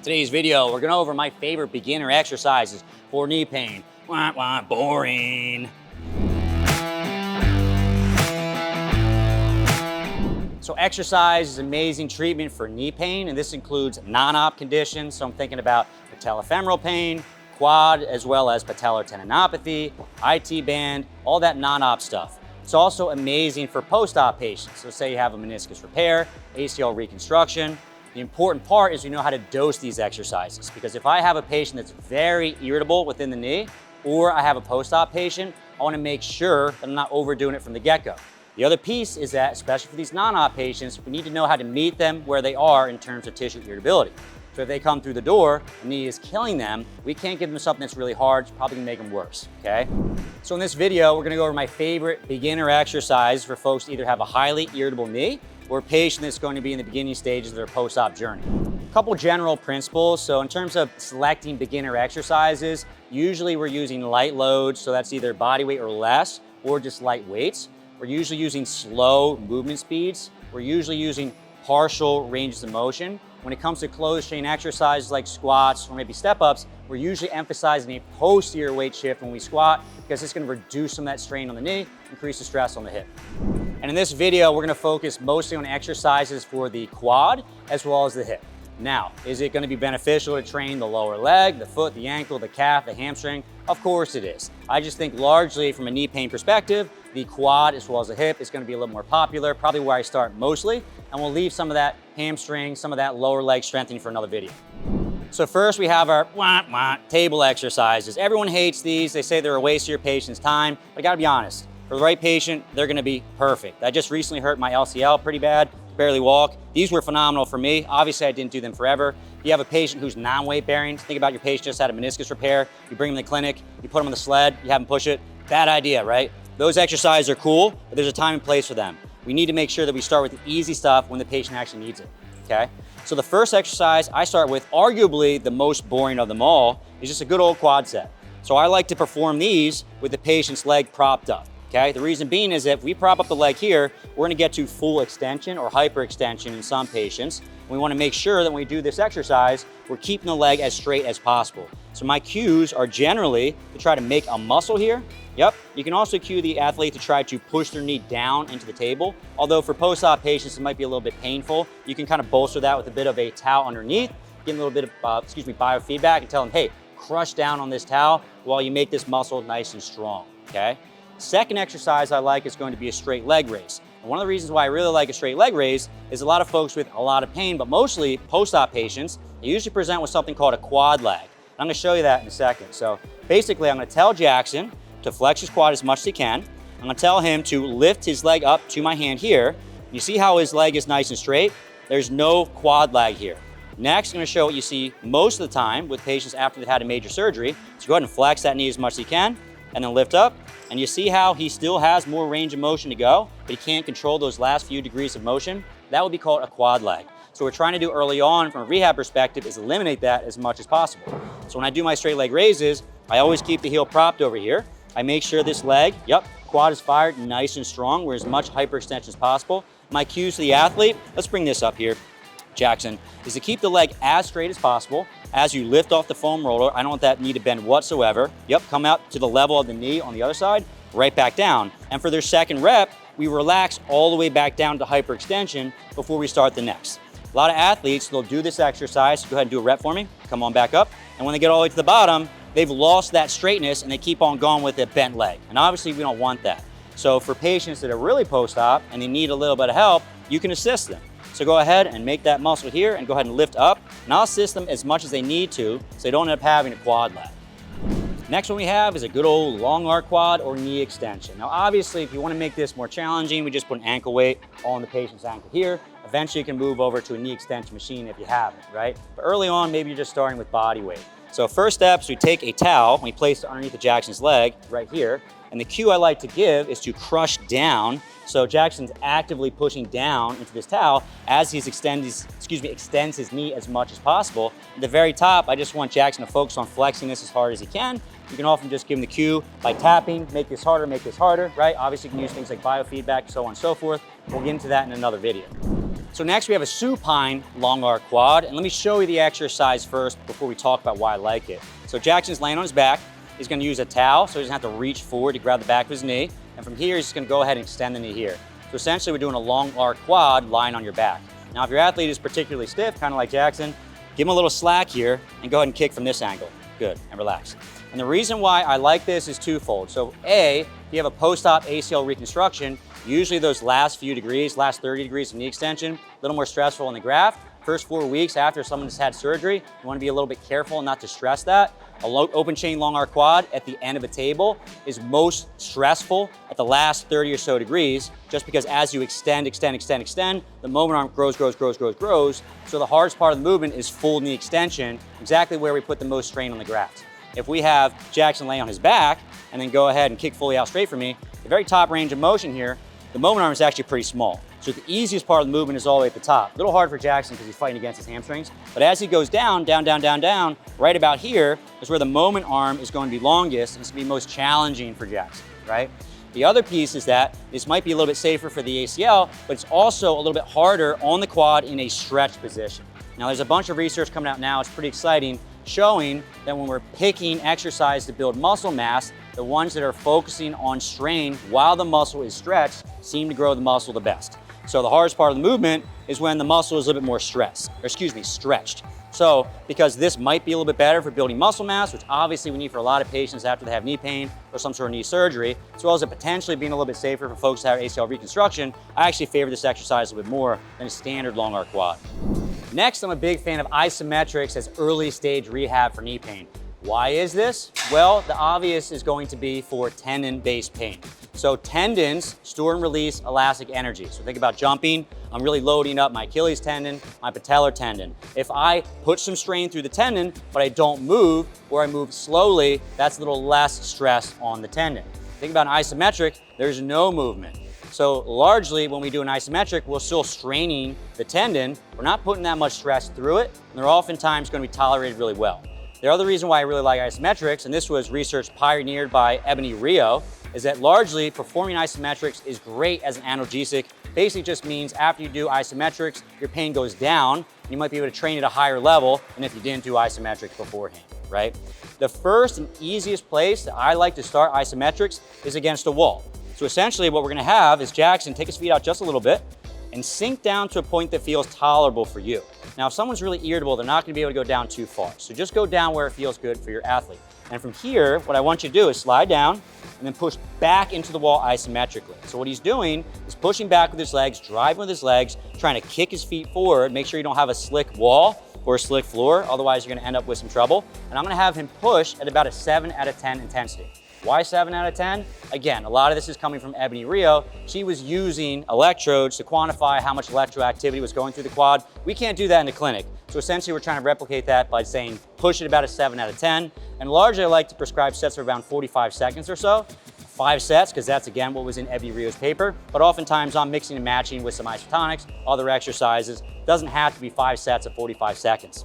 today's video, we're going over my favorite beginner exercises for knee pain. Wah, wah, boring. So exercise is amazing treatment for knee pain, and this includes non-op conditions. So I'm thinking about patellofemoral pain, quad, as well as patellar tendinopathy, IT band, all that non-op stuff. It's also amazing for post-op patients. So say you have a meniscus repair, ACL reconstruction. The important part is you know how to dose these exercises, because if I have a patient that's very irritable within the knee, or I have a post-op patient, I want to make sure that I'm not overdoing it from the get-go. The other piece is that, especially for these non-op patients, we need to know how to meet them where they are in terms of tissue irritability. So if they come through the door, the knee is killing them, we can't give them something that's really hard, it's probably gonna make them worse, okay? So in this video, we're gonna go over my favorite beginner exercise for folks that either have a highly irritable knee or a patient that's going to be in the beginning stages of their post-op journey. A couple general principles. So in terms of selecting beginner exercises, usually we're using light loads, so that's either body weight or less, or just light weights. We're usually using slow movement speeds. We're usually using partial ranges of motion. When it comes to closed chain exercises like squats or maybe step-ups, we're usually emphasizing a posterior weight shift when we squat, because it's gonna reduce some of that strain on the knee, increase the stress on the hip. And in this video, we're gonna focus mostly on exercises for the quad as well as the hip. Now, is it gonna be beneficial to train the lower leg, the foot, the ankle, the calf, the hamstring? Of course it is. I just think largely from a knee pain perspective, the quad as well as the hip is gonna be a little more popular, probably where I start mostly, and we'll leave some of that hamstring, some of that lower leg strengthening for another video. So first we have our table exercises. Everyone hates these. They say they're a waste of your patient's time, but I gotta be honest. For the right patient, they're gonna be perfect. I just recently hurt my LCL pretty bad, barely walk. These were phenomenal for me. Obviously, I didn't do them forever. If you have a patient who's non-weight bearing, think about your patient just had a meniscus repair, you bring them to the clinic, you put them on the sled, you have them push it. Bad idea, right? Those exercises are cool, but there's a time and place for them. We need to make sure that we start with the easy stuff when the patient actually needs it, okay? So the first exercise I start with, arguably the most boring of them all, is just a good old quad set. So I like to perform these with the patient's leg propped up. Okay, the reason being is that if we prop up the leg here, we're gonna get to full extension or hyperextension in some patients. We wanna make sure that when we do this exercise, we're keeping the leg as straight as possible. So my cues are generally to try to make a muscle here. Yep, you can also cue the athlete to try to push their knee down into the table. Although for post-op patients, it might be a little bit painful. You can kind of bolster that with a bit of a towel underneath, give them a little bit of, biofeedback and tell them, hey, crush down on this towel while you make this muscle nice and strong, okay? Second exercise I like is going to be a straight leg raise. And one of the reasons why I really like a straight leg raise is a lot of folks with a lot of pain, but mostly post-op patients, they usually present with something called a quad lag. And I'm gonna show you that in a second. So basically, I'm gonna tell Jackson to flex his quad as much as he can. I'm gonna tell him to lift his leg up to my hand here. You see how his leg is nice and straight? There's no quad lag here. Next, I'm gonna show what you see most of the time with patients after they've had a major surgery. So go ahead and flex that knee as much as you can, and then lift up. And you see how he still has more range of motion to go, but he can't control those last few degrees of motion? That would be called a quad lag. So what we're trying to do early on from a rehab perspective is eliminate that as much as possible. So when I do my straight leg raises, I always keep the heel propped over here. I make sure this leg, quad is fired nice and strong, where as much hyperextension as possible. My cues to the athlete, let's bring this up here, Jackson, is to keep the leg as straight as possible. As you lift off the foam roller, I don't want that knee to bend whatsoever. Come out to the level of the knee on the other side, right back down. And for their second rep, we relax all the way back down to hyperextension before we start the next. A lot of athletes, they'll do this exercise. Go ahead and do a rep for me. Come on back up. And when they get all the way to the bottom, they've lost that straightness and they keep on going with a bent leg. And obviously we don't want that. So for patients that are really post-op and they need a little bit of help, you can assist them. So go ahead and make that muscle here and go ahead and lift up. And I'll assist them as much as they need to so they don't end up having a quad lag. Next one we have is a good old long arc quad or knee extension. Now obviously if you want to make this more challenging, we just put an ankle weight on the patient's ankle here. Eventually you can move over to a knee extension machine if you haven't, right? But early on, maybe you're just starting with body weight. So first step is we take a towel, we place it underneath the Jackson's leg right here. And the cue I like to give is to crush down. So Jackson's actively pushing down into this towel as he extends his knee as much as possible. At the very top, I just want Jackson to focus on flexing this as hard as he can. You can often just give him the cue by tapping, make this harder, right? Obviously you can use things like biofeedback, so on and so forth. We'll get into that in another video. So next we have a supine long arc quad, and let me show you the exercise first before we talk about why I like it. So Jackson's laying on his back. He's gonna use a towel so he doesn't have to reach forward to grab the back of his knee. And from here, he's just gonna go ahead and extend the knee here. So essentially we're doing a long arc quad lying on your back. Now if your athlete is particularly stiff, kind of like Jackson, give him a little slack here and go ahead and kick from this angle. Good, and relax. And the reason why I like this is twofold. So A, if you have a post-op ACL reconstruction, usually those last few degrees, last 30 degrees of knee extension, a little more stressful on the graft. First 4 weeks after someone has had surgery, you wanna be a little bit careful not to stress that. A open chain long arc quad at the end of a table is most stressful at the last 30 or so degrees, just because as you extend, the moment arm grows. So the hardest part of the movement is full knee extension, exactly where we put the most strain on the graft. If we have Jackson lay on his back and then go ahead and kick fully out straight for me, the very top range of motion here, the moment arm is actually pretty small. So the easiest part of the movement is all the way at the top. A little hard for Jackson because he's fighting against his hamstrings. But as he goes down, right about here is where the moment arm is going to be longest and it's going to be most challenging for Jackson, right? The other piece is that this might be a little bit safer for the ACL, but it's also a little bit harder on the quad in a stretched position. Now there's a bunch of research coming out now, it's pretty exciting, showing that when we're picking exercise to build muscle mass, the ones that are focusing on strain while the muscle is stretched seem to grow the muscle the best. So the hardest part of the movement is when the muscle is a little bit more stretched. So because this might be a little bit better for building muscle mass, which obviously we need for a lot of patients after they have knee pain or some sort of knee surgery, as well as it potentially being a little bit safer for folks that have ACL reconstruction, I actually favor this exercise a little bit more than a standard long arc quad. Next, I'm a big fan of Isometrics as early stage rehab for knee pain. Why is this? Well, the obvious is going to be for tendon-based pain. So tendons store and release elastic energy. So think about jumping. I'm really loading up my Achilles tendon, my patellar tendon. If I put some strain through the tendon, but I don't move, or I move slowly, that's a little less stress on the tendon. Think about an isometric, there's no movement. So largely when we do an isometric, we're still straining the tendon. We're not putting that much stress through it, and they're oftentimes going to be tolerated really well. The other reason why I really like isometrics, and this was research pioneered by Ebony Rio, is that largely performing isometrics is great as an analgesic. Basically just means after you do isometrics, your pain goes down, and you might be able to train at a higher level than if you didn't do isometrics beforehand, right? The first and easiest place that I like to start isometrics is against a wall. So essentially what we're gonna have is Jackson take his feet out just a little bit and sink down to a point that feels tolerable for you. Now, if someone's really irritable, they're not gonna be able to go down too far. So just go down where it feels good for your athlete. And from here, what I want you to do is slide down and then push back into the wall isometrically. So what he's doing is pushing back with his legs, driving with his legs, trying to kick his feet forward, make sure you don't have a slick wall or a slick floor, otherwise you're gonna end up with some trouble. And I'm gonna have him push at about a 7 out of 10 intensity. Why 7 out of 10? Again, a lot of this is coming from Ebony Rio. She was using electrodes to quantify how much electroactivity was going through the quad. We can't do that in the clinic. So essentially we're trying to replicate that by saying push it about a 7 out of 10. And largely I like to prescribe sets of around 45 seconds or so. 5 sets, because that's again what was in Ebony Rio's paper. But oftentimes I'm mixing and matching with some Isotonics, other exercises. Doesn't have to be 5 sets of 45 seconds.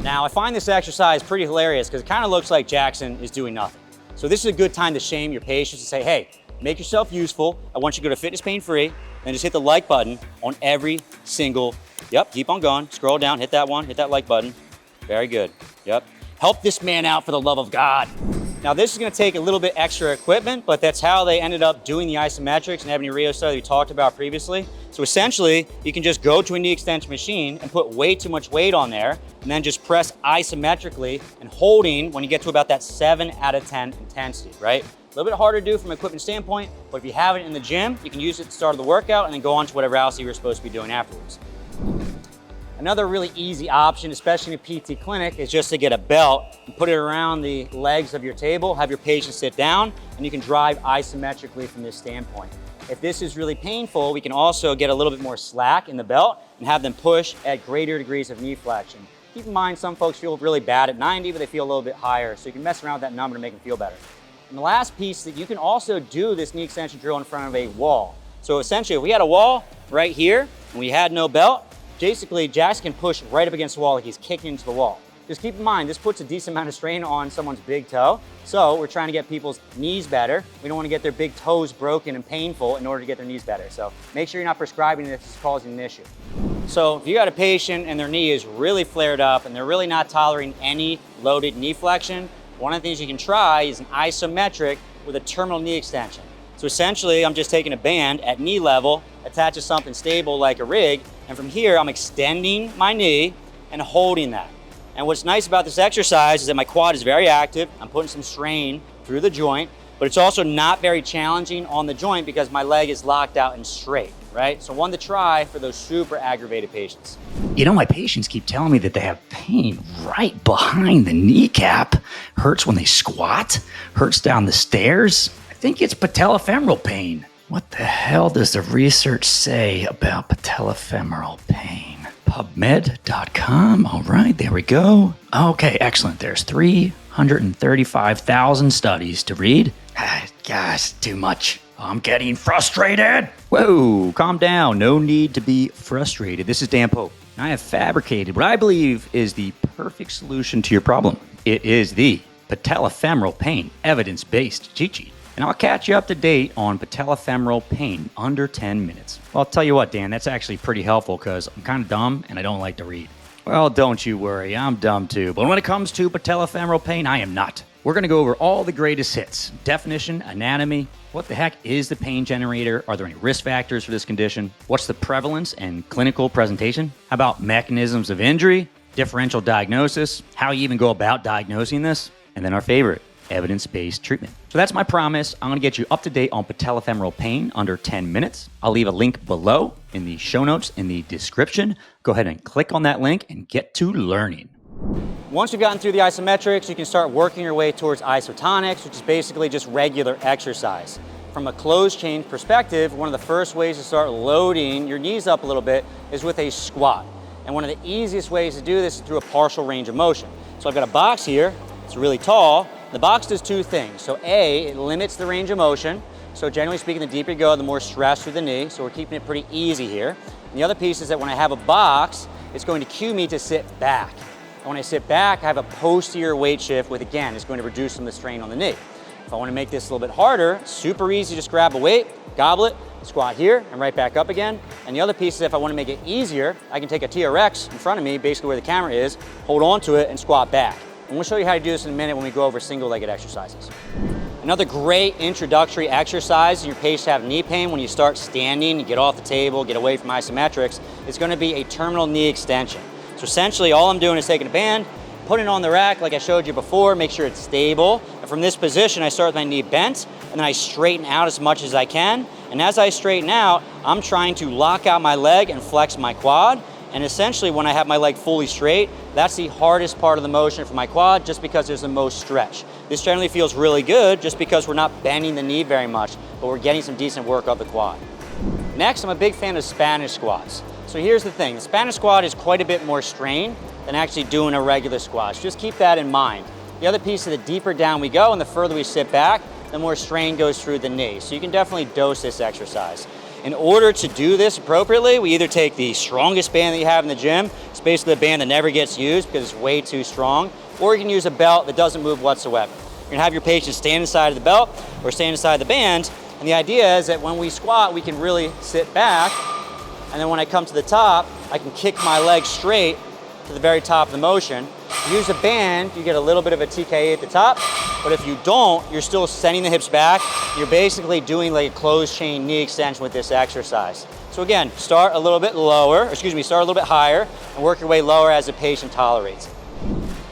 Now I find this exercise pretty hilarious because it kind of looks like Jackson is doing nothing. So this is a good time to shame your patients and say, hey, make yourself useful. I want you to go to Fitness Pain Free and just hit the like button on every single, keep on going, scroll down, hit that one, hit that like button. Very good, Help this man out for the love of God. Now this is gonna take a little bit extra equipment, but that's how they ended up doing the isometrics and Ebony Rio study we talked about previously. So essentially, you can just go to a knee extension machine and put way too much weight on there, and then just press isometrically and holding when you get to about that 7 out of 10 intensity, right? A little bit harder to do from an equipment standpoint, but if you have it in the gym, you can use it at the start of the workout and then go on to whatever else you were supposed to be doing afterwards. Another really easy option, especially in a PT clinic, is just to get a belt and put it around the legs of your table, have your patient sit down, and you can drive isometrically from this standpoint. If this is really painful, we can also get a little bit more slack in the belt and have them push at greater degrees of knee flexion. Keep in mind, some folks feel really bad at 90, but they feel a little bit higher, so you can mess around with that number to make them feel better. And the last piece, that you can also do this knee extension drill in front of a wall. So essentially, if we had a wall right here and we had no belt, basically Jackson can push right up against the wall like he's kicking into the wall. Just keep in mind, this puts a decent amount of strain on someone's big toe. So we're trying to get people's knees better. We don't want to get their big toes broken and painful in order to get their knees better. So make sure you're not prescribing this as causing an issue. So if you got a patient and their knee is really flared up and they're really not tolerating any loaded knee flexion, one of the things you can try is an isometric with a terminal knee extension. So essentially, I'm just taking a band at knee level, attached to something stable like a rig, and from here, I'm extending my knee and holding that. And what's nice about this exercise is that my quad is very active. I'm putting some strain through the joint, but it's also not very challenging on the joint because my leg is locked out and straight, right? So one to try for those super aggravated patients. You know, my patients keep telling me that they have pain right behind the kneecap. Hurts when they squat, hurts down the stairs. I think it's patellofemoral pain. What the hell does the research say about patellofemoral pain? PubMed.com. All right, there we go. Okay, excellent. There's 335,000 studies to read. Gosh, too much. I'm getting frustrated. Whoa, calm down. No need to be frustrated. This is Dan Pope. I have fabricated what I believe is the perfect solution to your problem. It is the patellofemoral pain evidence-based cheat sheet. And I'll catch you up to date on patellofemoral pain under 10 minutes. Well, I'll tell you what, Dan, that's actually pretty helpful because I'm kind of dumb and I don't like to read. Well, don't you worry, I'm dumb too. But when it comes to patellofemoral pain, I am not. We're going to go over all the greatest hits. Definition, anatomy, what the heck is the pain generator? Are there any risk factors for this condition? What's the prevalence and clinical presentation? How about mechanisms of injury, differential diagnosis, how you even go about diagnosing this? And then our favorite, evidence-based treatment. So that's my promise. I'm going to get you up to date on patellofemoral pain under 10 minutes. I'll leave a link below in the show notes in the description. Go ahead and click on that link and get to learning. Once you've gotten through the isometrics, you can start working your way towards Isotonics, which is basically just regular exercise. From a closed chain perspective, one of the first ways to start loading your knees up a little bit is with a squat. And one of the easiest ways to do this is through a partial range of motion. So I've got a box here, it's really tall. The box does two things. So A, it limits the range of motion. So generally speaking, the deeper you go, the more stress through the knee. So we're keeping it pretty easy here. And the other piece is that when I have a box, it's going to cue me to sit back. And when I sit back, I have a posterior weight shift, which again is going to reduce some of the strain on the knee. If I want to make this a little bit harder, super easy, just grab a weight, gobble it, squat here, and right back up again. And the other piece is if I want to make it easier, I can take a TRX in front of me, basically where the camera is, hold on to it, and squat back. And we'll show you how to do this in a minute when we go over single-legged exercises. Another great introductory exercise in your patients have knee pain when you start standing, you get off the table, get away from isometrics, is going to be a terminal knee extension. So essentially all I'm doing is taking a band, putting it on the rack like I showed you before, make sure it's stable. And from this position, I start with my knee bent, and then I straighten out as much as I can. And as I straighten out, I'm trying to lock out my leg and flex my quad. And essentially when I have my leg fully straight, that's the hardest part of the motion for my quad just because there's the most stretch. This generally feels really good just because we're not bending the knee very much, but we're getting some decent work of the quad. Next, I'm a big fan of Spanish squats. So here's the thing, the Spanish squat is quite a bit more strain than actually doing a regular squat. So just keep that in mind. The other piece is the deeper down we go and the further we sit back, the more strain goes through the knee. So you can definitely dose this exercise. In order to do this appropriately, we either take the strongest band that you have in the gym, it's basically the band that never gets used because it's way too strong, or you can use a belt that doesn't move whatsoever. You're gonna have your patient stand inside of the belt or stand inside the band, and the idea is that when we squat, we can really sit back, and then when I come to the top, I can kick my leg straight to the very top of the motion. Use a band, you get a little bit of a TKA at the top, but if you don't, you're still sending the hips back. You're basically doing like a closed chain knee extension with this exercise. So again, start a little bit lower, start a little bit higher, and work your way lower as the patient tolerates.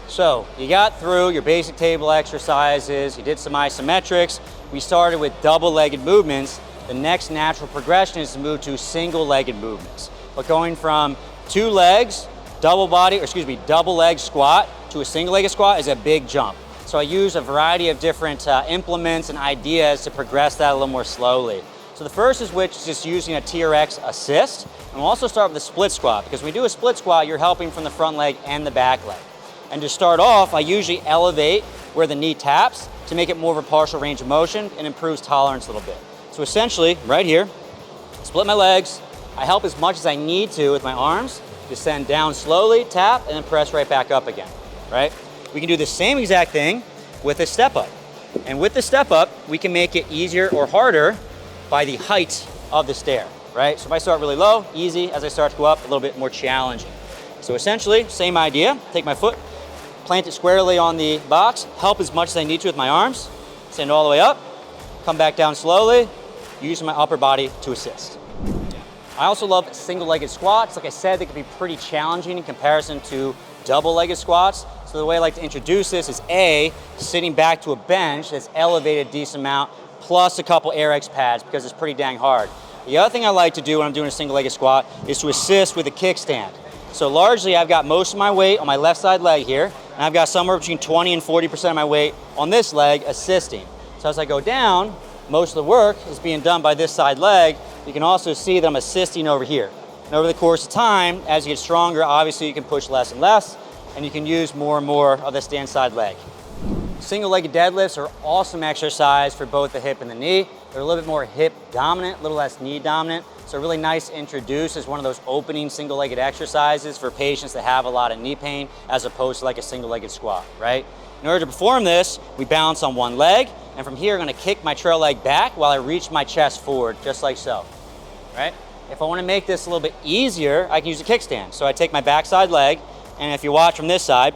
So you got through your basic table exercises, you did some isometrics, we started with double-legged movements. The next natural progression is to move to single-legged movements. But going from two legs, double leg squat to a single-legged squat is a big jump. So I use a variety of different implements and ideas to progress that a little more slowly. So the first is just using a TRX assist. And we'll also start with a split squat because when we do a split squat, you're helping from the front leg and the back leg. And to start off, I usually elevate where the knee taps to make it more of a partial range of motion and improves tolerance a little bit. So essentially, right here, split my legs. I help as much as I need to with my arms. Descend down slowly, tap, and then press right back up again, right? We can do the same exact thing with a step up. And with the step up, we can make it easier or harder by the height of the stair. right? So if I start really low, easy. As I start to go up, a little bit more challenging. So essentially, same idea. Take my foot, plant it squarely on the box, help as much as I need to with my arms, stand all the way up, come back down slowly, using my upper body to assist. I also love single-legged squats. Like I said, they can be pretty challenging in comparison to double-legged squats. So the way I like to introduce this is A, sitting back to a bench that's elevated a decent amount, plus a couple AirX pads because it's pretty dang hard. The other thing I like to do when I'm doing a single-legged squat is to assist with a kickstand. So largely I've got most of my weight on my left side leg here, and I've got somewhere between 20 and 40% of my weight on this leg assisting. So as I go down, most of the work is being done by this side leg. You can also see that I'm assisting over here. And over the course of time, as you get stronger, obviously you can push less and less, and you can use more and more of the stand side leg. Single-legged deadlifts are awesome exercise for both the hip and the knee. They're a little bit more hip dominant, a little less knee dominant. So really nice to introduce as one of those opening single-legged exercises for patients that have a lot of knee pain as opposed to like a single-legged squat, right? In order to perform this, we balance on one leg, and from here I'm gonna kick my trail leg back while I reach my chest forward, just like so, right? If I wanna make this a little bit easier, I can use a kickstand. So I take my backside leg, and if you watch from this side,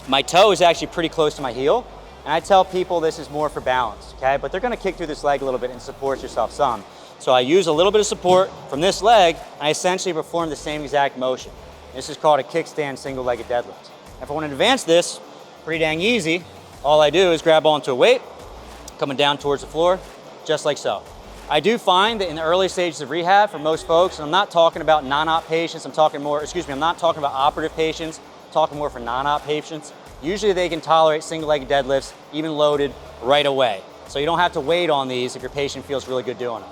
my toe is actually pretty close to my heel, and I tell people this is more for balance, okay? But they're gonna kick through this leg a little bit and support yourself some. So I use a little bit of support from this leg, and I essentially perform the same exact motion. This is called a kickstand single-legged deadlift. If I want to advance this, pretty dang easy. All I do is grab onto a weight, coming down towards the floor, just like so. I do find that in the early stages of rehab for most folks, and I'm not talking about non-op patients, I'm not talking about operative patients, I'm talking more for non-op patients. Usually they can tolerate single-legged deadlifts, even loaded, right away. So you don't have to wait on these if your patient feels really good doing them.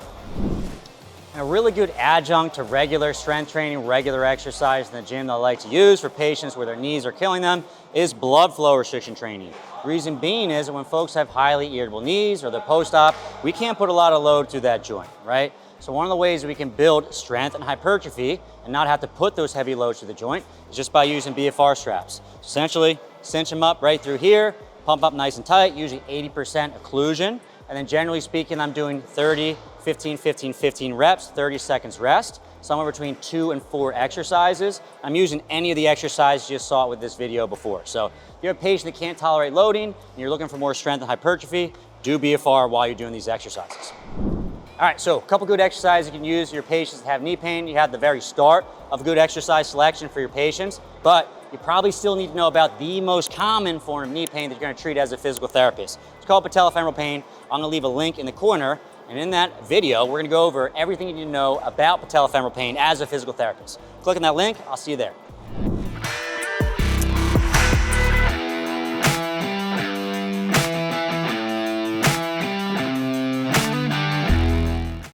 And a really good adjunct to regular strength training, regular exercise in the gym that I like to use for patients where their knees are killing them is blood flow restriction training. Reason being is that when folks have highly irritable knees or they're post-op, we can't put a lot of load through that joint, right? So one of the ways we can build strength and hypertrophy and not have to put those heavy loads through the joint is just by using BFR straps. Essentially, cinch them up right through here, pump up nice and tight, usually 80% occlusion, and then generally speaking, I'm doing 30, 15, 15, 15 reps, 30 seconds rest, somewhere between 2 and 4 exercises. I'm using any of the exercises you just saw with this video before. So if you have a patient that can't tolerate loading and you're looking for more strength and hypertrophy, do BFR while you're doing these exercises. All right, so a couple good exercises you can use for your patients that have knee pain. You have the very start of good exercise selection for your patients, but you probably still need to know about the most common form of knee pain that you're gonna treat as a physical therapist. It's called patellofemoral pain. I'm gonna leave a link in the corner, and in that video, we're gonna go over everything you need to know about patellofemoral pain as a physical therapist. Click on that link, I'll see you there.